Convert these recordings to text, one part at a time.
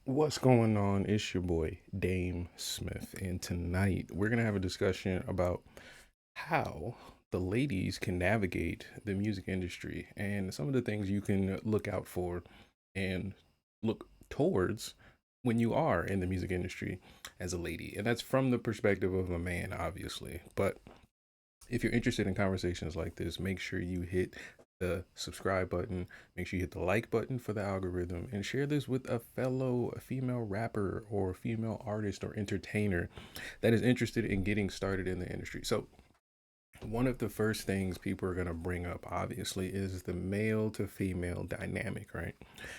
What's going on? It's your boy DameSmiff, and tonight we're gonna have a discussion about how the ladies can navigate the music industry and some of the things you can look out for and look towards when you are in the music industry as a lady. And that's from the perspective of a man, obviously. But if you're interested in conversations like this, make sure you hit the subscribe button, make sure you hit the like button for the algorithm, and share this with a fellow female rapper or female artist or entertainer that is interested in getting started in the industry. So, one of the first things people are going to bring up, obviously, is the male to female dynamic, right?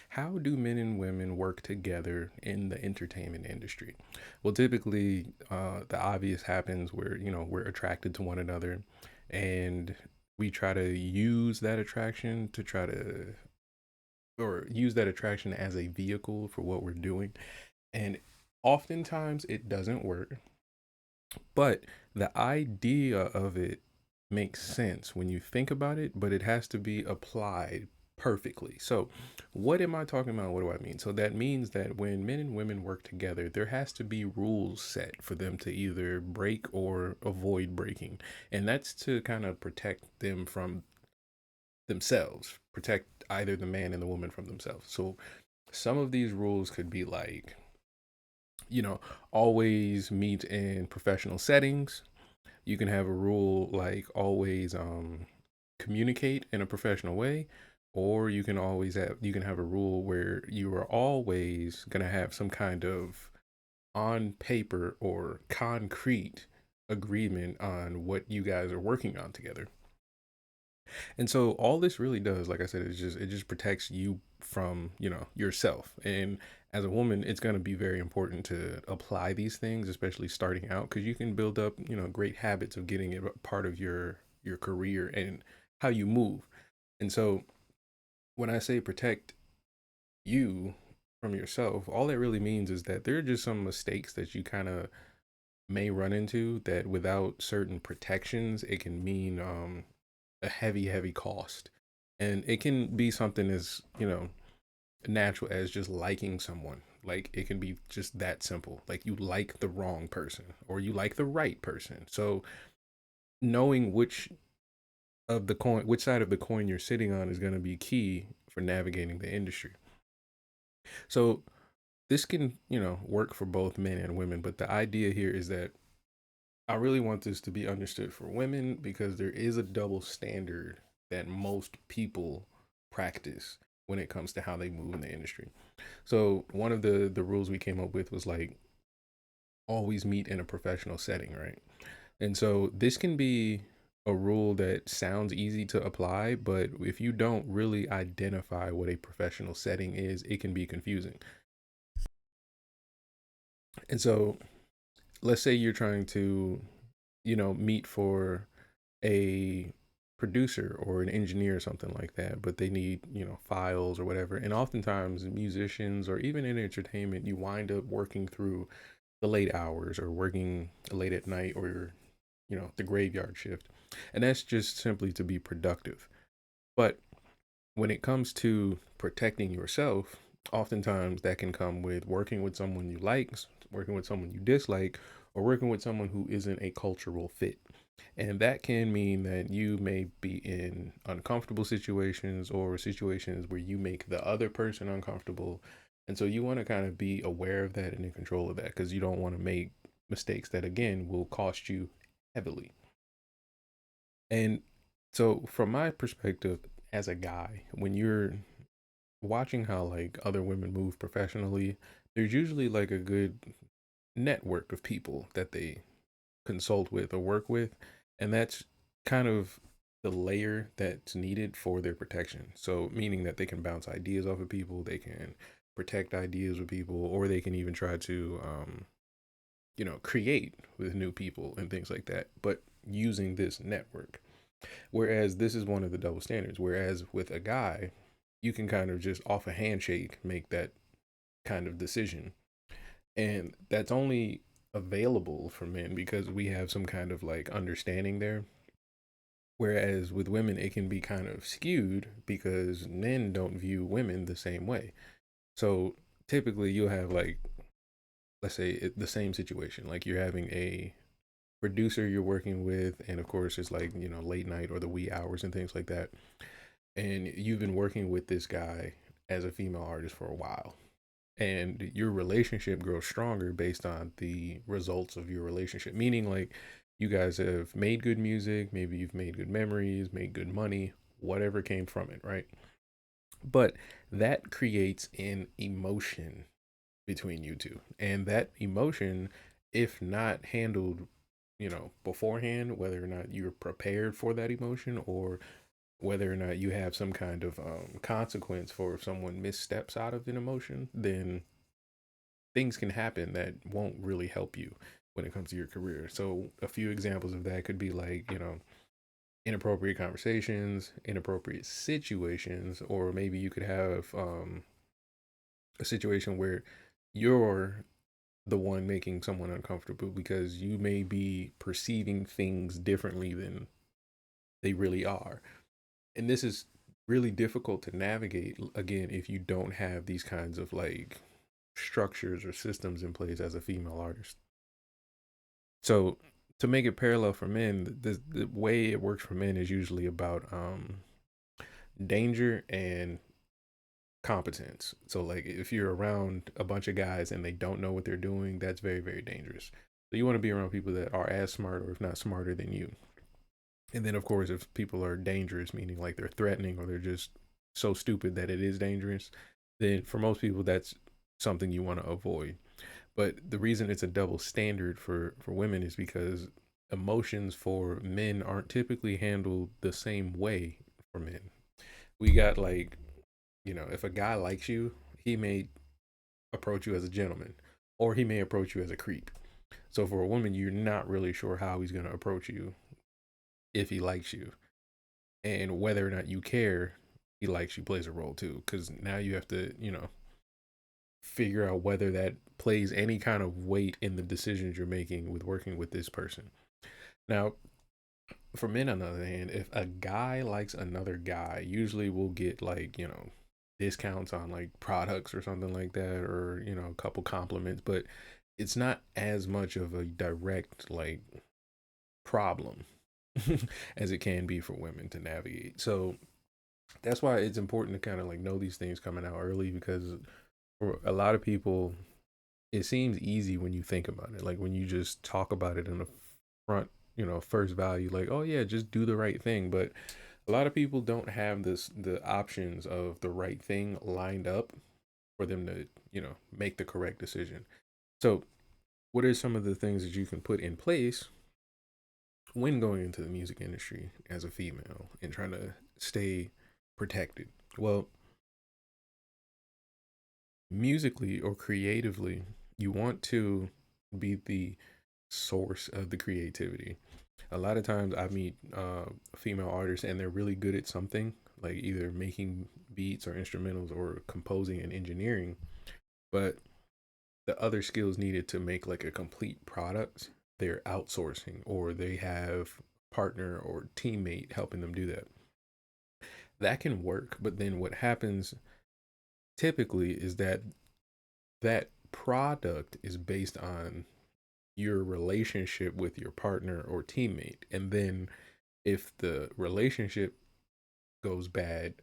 How do men and women work together in the entertainment industry? Well, typically, the obvious happens where, we're attracted to one another and we try to use that attraction to try to, or use that attraction as a vehicle for what we're doing. And oftentimes it doesn't work, but the idea of it makes sense when you think about it, but it has to be applied perfectly. So, what am I talking about? What do I mean? So, that means that when men and women work together, there has to be rules set for them to either break or avoid breaking. And that's to kind of protect them from themselves, protect either the man and the woman from themselves. So, some of these rules could be like, you know, always meet in professional settings. You can have a rule like always communicate in a professional way, or you can have a rule where you are always going to have some kind of on paper or concrete agreement on what you guys are working on together. And so all this really does, like I said, is just it just protects you from, yourself. And as a woman, it's going to be very important to apply these things, especially starting out, because you can build up, great habits of getting it a part of your career and how you move. And so when I say protect you from yourself, all that really means is that there are just some mistakes that you kind of may run into that without certain protections, it can mean a heavy cost. And it can be something as, natural as just liking someone. Like it can be just that simple. Like you like the wrong person or you like the right person. So knowing which side of the coin you're sitting on is going to be key for navigating the industry. So this can, work for both men and women, but the idea here is that I really want this to be understood for women because there is a double standard that most people practice when it comes to how they move in the industry. So one of the rules we came up with was like always meet in a professional setting, right? And so this can be a rule that sounds easy to apply, but if you don't really identify what a professional setting is, it can be confusing. And so let's say you're trying to, meet for a producer or an engineer or something like that, but they need, files or whatever. And oftentimes musicians or even in entertainment, you wind up working through the late hours or working late at night or, the graveyard shift. And that's just simply to be productive. But when it comes to protecting yourself, oftentimes that can come with working with someone you like, working with someone you dislike, or working with someone who isn't a cultural fit. And that can mean that you may be in uncomfortable situations or situations where you make the other person uncomfortable. And so you want to kind of be aware of that and in control of that because you don't want to make mistakes that, again, will cost you heavily. And so, from my perspective as a guy, when you're watching how like other women move professionally, there's usually like a good network of people that they consult with or work with, and that's kind of the layer that's needed for their protection. So, meaning that they can bounce ideas off of people, they can protect ideas with people, or they can even try to, create with new people and things like that, but using this network. Whereas this is one of the double standards. Whereas with a guy, you can kind of just off a handshake make that kind of decision. And that's only available for men because we have some kind of like understanding there. Whereas with women, it can be kind of skewed because men don't view women the same way. So typically you'll have like, let's say the same situation, like you're having a producer you're working with, and of course it's like, late night or the wee hours and things like that, and you've been working with this guy as a female artist for a while, and your relationship grows stronger based on the results of your relationship, meaning like you guys have made good music, maybe you've made good memories, made good money, whatever came from it, right? But that creates an emotion between you two, and that emotion, if not handled beforehand, whether or not you're prepared for that emotion, or whether or not you have some kind of consequence for if someone missteps out of an emotion, then things can happen that won't really help you when it comes to your career. So a few examples of that could be like, inappropriate conversations, inappropriate situations, or maybe you could have a situation where you're the one making someone uncomfortable because you may be perceiving things differently than they really are. And this is really difficult to navigate, again, if you don't have these kinds of like structures or systems in place as a female artist. So to make it parallel for men, the way it works for men is usually about danger and competence. So like if you're around a bunch of guys and they don't know what they're doing, that's very, very dangerous. So you want to be around people that are as smart or if not smarter than you. And then of course if people are dangerous, meaning like they're threatening or they're just so stupid that it is dangerous, then for most people that's something you want to avoid. But the reason it's a double standard for women is because emotions for men aren't typically handled the same way for men. We got like, if a guy likes you, he may approach you as a gentleman or he may approach you as a creep. So for a woman, you're not really sure how he's going to approach you if he likes you. And whether or not you care, he likes you plays a role too. Because now you have to, figure out whether that plays any kind of weight in the decisions you're making with working with this person. Now, for men, on the other hand, if a guy likes another guy, usually we'll get like, discounts on like products or something like that, or, a couple compliments, but it's not as much of a direct like problem as it can be for women to navigate. So that's why it's important to kind of like know these things coming out early, because for a lot of people, it seems easy when you think about it. Like when you just talk about it in the front, first value, like, oh yeah, just do the right thing. But a lot of people don't have the options of the right thing lined up for them to, make the correct decision. So what are some of the things that you can put in place when going into the music industry as a female and trying to stay protected? Well, musically or creatively, you want to be the source of the creativity. A lot of times I meet female artists and they're really good at something, like either making beats or instrumentals or composing and engineering, but the other skills needed to make like a complete product, they're outsourcing or they have partner or teammate helping them do that. That can work, but then what happens typically is that that product is based on your relationship with your partner or teammate. And then if the relationship goes bad,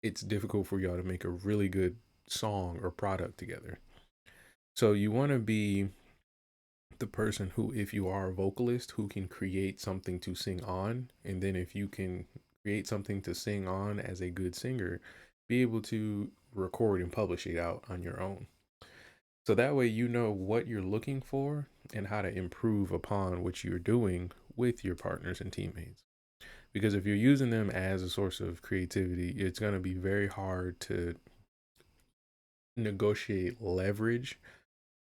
it's difficult for y'all to make a really good song or product together. So you want to be the person who, if you are a vocalist, who can create something to sing on. And then if you can create something to sing on as a good singer, be able to record and publish it out on your own. So that way you know what you're looking for and how to improve upon what you're doing with your partners and teammates. Because if you're using them as a source of creativity, it's going to be very hard to negotiate leverage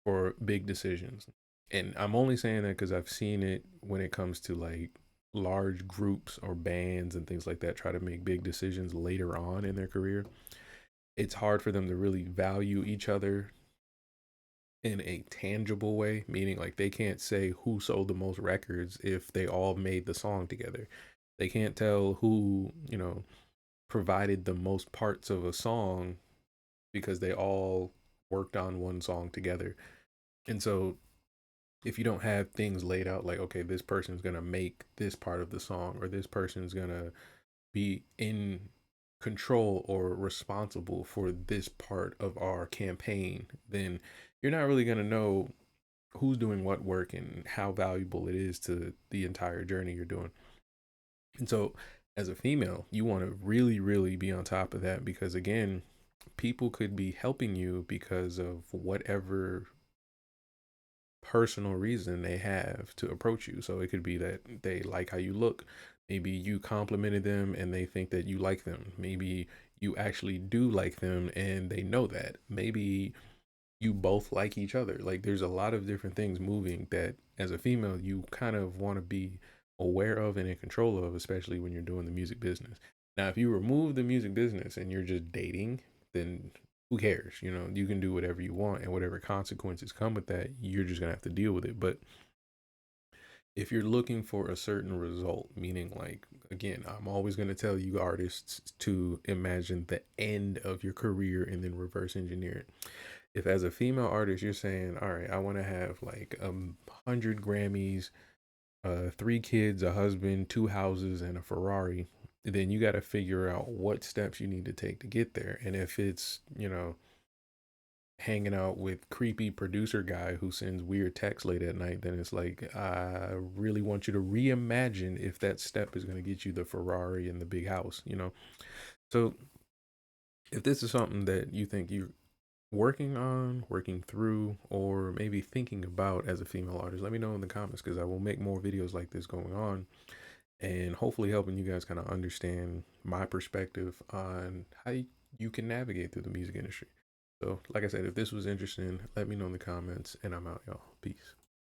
for big decisions. And I'm only saying that because I've seen it when it comes to like large groups or bands and things like that try to make big decisions later on in their career. It's hard for them to really value each other in a tangible way, meaning like they can't say who sold the most records if they all made the song together. They can't tell who, provided the most parts of a song because they all worked on one song together. And so if you don't have things laid out like, okay, this person's going to make this part of the song, or this person's going to be in control or responsible for this part of our campaign, then you're not really going to know who's doing what work and how valuable it is to the entire journey you're doing. And so, as a female, you want to really, really be on top of that, because again, people could be helping you because of whatever personal reason they have to approach you. So it could be that they like how you look. Maybe you complimented them and they think that you like them. Maybe you actually do like them and they know that. Maybe you both like each other. Like, there's a lot of different things moving that as a female you kind of want to be aware of and in control of, especially when you're doing the music business. Now, if you remove the music business and you're just dating, then who cares? You know, you can do whatever you want, and whatever consequences come with that, you're just gonna have to deal with it. But if you're looking for a certain result, meaning, like, again, I'm always going to tell you artists to imagine the end of your career and then reverse engineer it. If as a female artist you're saying, all right, I want to have like 100 Grammys, 3 kids, a husband, 2 houses, and a Ferrari, then you got to figure out what steps you need to take to get there. And if it's, hanging out with creepy producer guy who sends weird texts late at night, then it's like, I really want you to reimagine if that step is going to get you the Ferrari and the big house. So if this is something that you think you're working on, working through, or maybe thinking about as a female artist, let me know in the comments, because I will make more videos like this going on, and hopefully helping you guys kind of understand my perspective on how you can navigate through the music industry. So, like I said, if this was interesting, let me know in the comments, and I'm out, y'all. Peace.